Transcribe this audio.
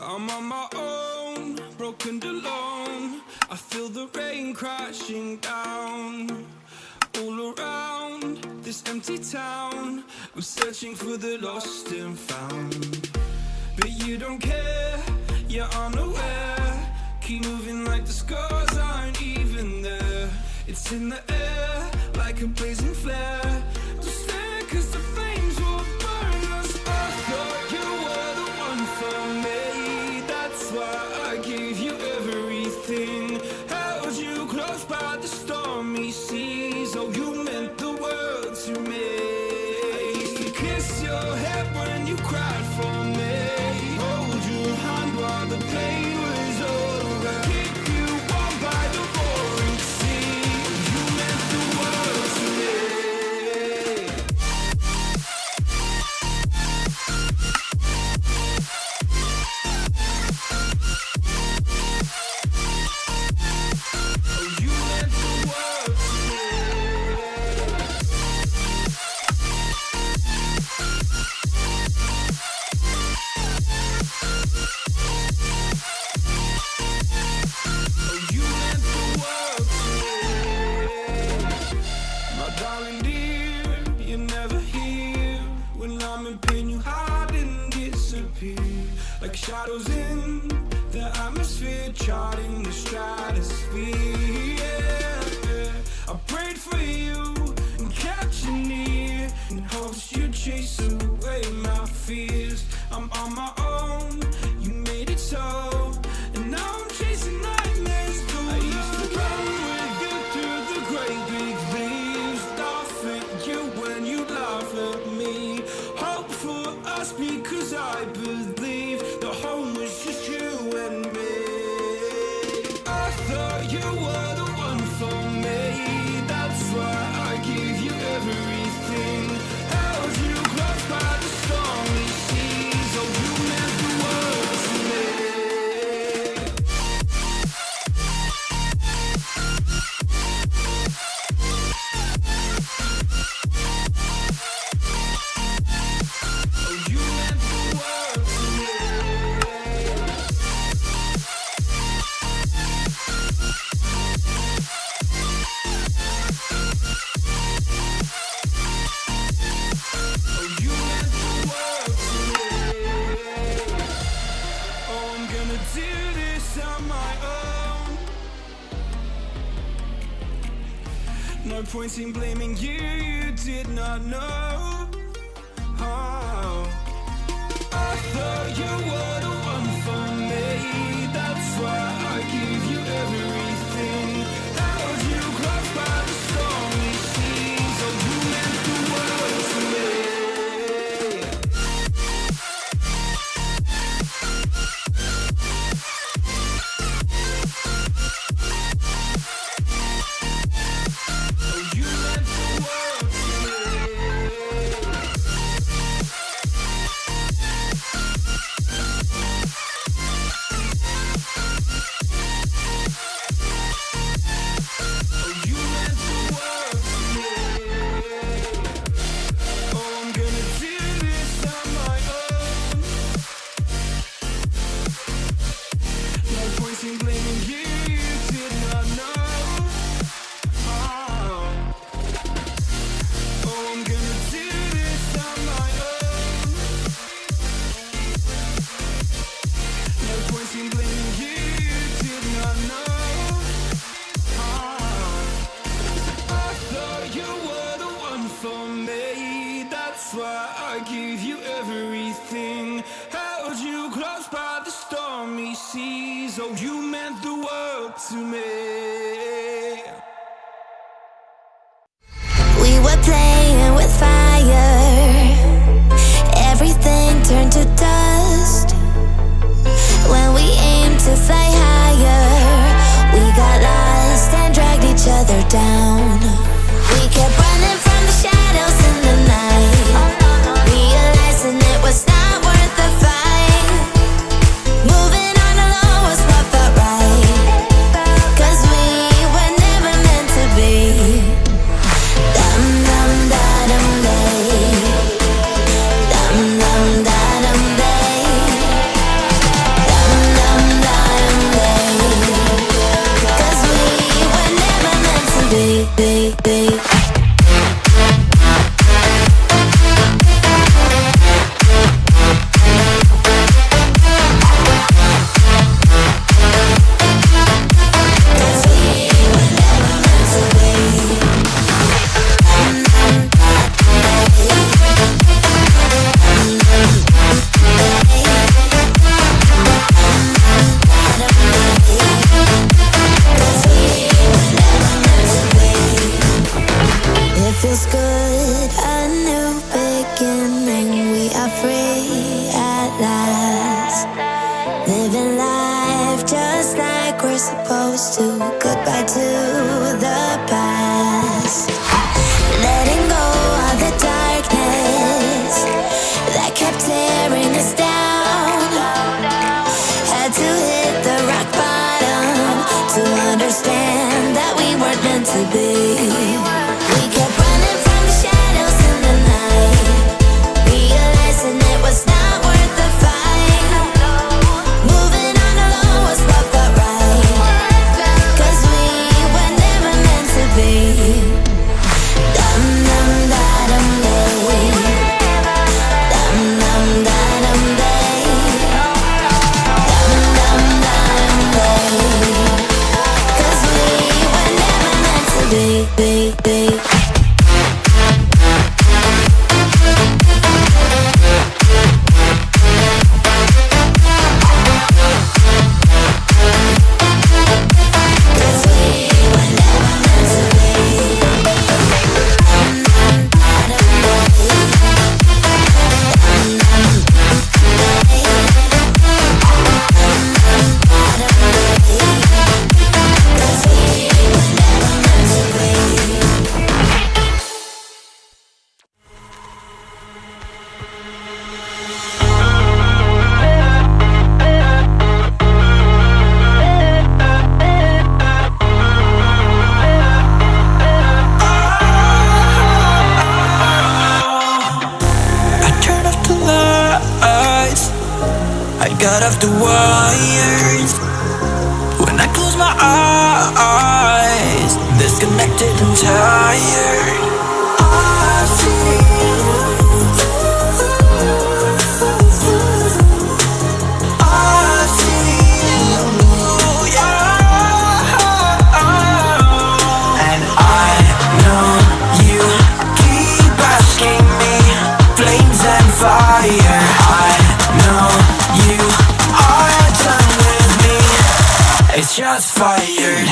I'm on my own, broken alone. I feel the rain crashing down all around this empty town. I'm searching for the lost and found, but you don't care, you're unaware. Keep moving like the scars aren't even there. It's in the air like a blazing flare. Don't stare 'cause the flames will burn us. I thought you were the one for me. That's why I gave you everything. Held you close by the stormy seas. Oh, you meant the world to me. I used to kiss your head when you cried for me. Hold your hand while the pain was over. Keep you warm by the roaring sea. You meant the world to me. Oh, you meant the world to me. Oh, you meant the world to me. My darling dear, you're never here. When I'm in pain, you hide and disappear. Like shadows in the atmosphere, charting the stratosphere. Yeah. I prayed for you and kept you near, in hopes you'd chase away my fears. I'm on my own, you made it so, and now I'm chasing nightmares through. I used to run with you through the great big leaves, laugh at you when you laugh at me. Hope for us because I believe the home was just you and me. I thought you were the one for me. That's why I gave you everything. Held you close by the stormy seas. Oh, you meant the world to me. Oh, you meant the world to me. Oh, you meant the world to me. Oh, I'm gonna do this on my own. No point in blaming you, you did not know. Oh, I thought you were the one for me. That's why I gave you everything. Held you close by the stormy seas. Oh, you meant the world to me. Oh, you meant the world to me. Oh, you meant the world to me. Oh, I'm gonna do this on my own. No point in blaming you, you did not know. Oh, I'm gonna do this on my own. No point in blaming you, you did not know. I thought you were the one for me. That's why I gave you everything. Held you close by the stormy seas. Oh, you meant the world to me. We were playing with fire. Everything turned to dust. When we aimed to fly higher, we got lost and dragged each other down. We kept running from the shadows in the night, realizing it was not worth the fight. Moving on alone was what felt right, 'cause we living life just like we're supposed to. Goodbye to the past, letting go of the darkness that kept tearing us down. Had to hit the rock bottom to understand that we weren't meant to be. We kept running from the shadows in the night, realizing it was not worth the fight. Moving on alone was what felt right, 'cause we were never meant to be. Dum dum da dum day, dum dum da dum day, dum dum da dum day, 'cause we were never meant to be. I got off the wires. When I close my eyes, disconnected and tired. I see you. I see you, yeah. And I know you keep asking me, flames and fire. I know you are done with me. It's just fired.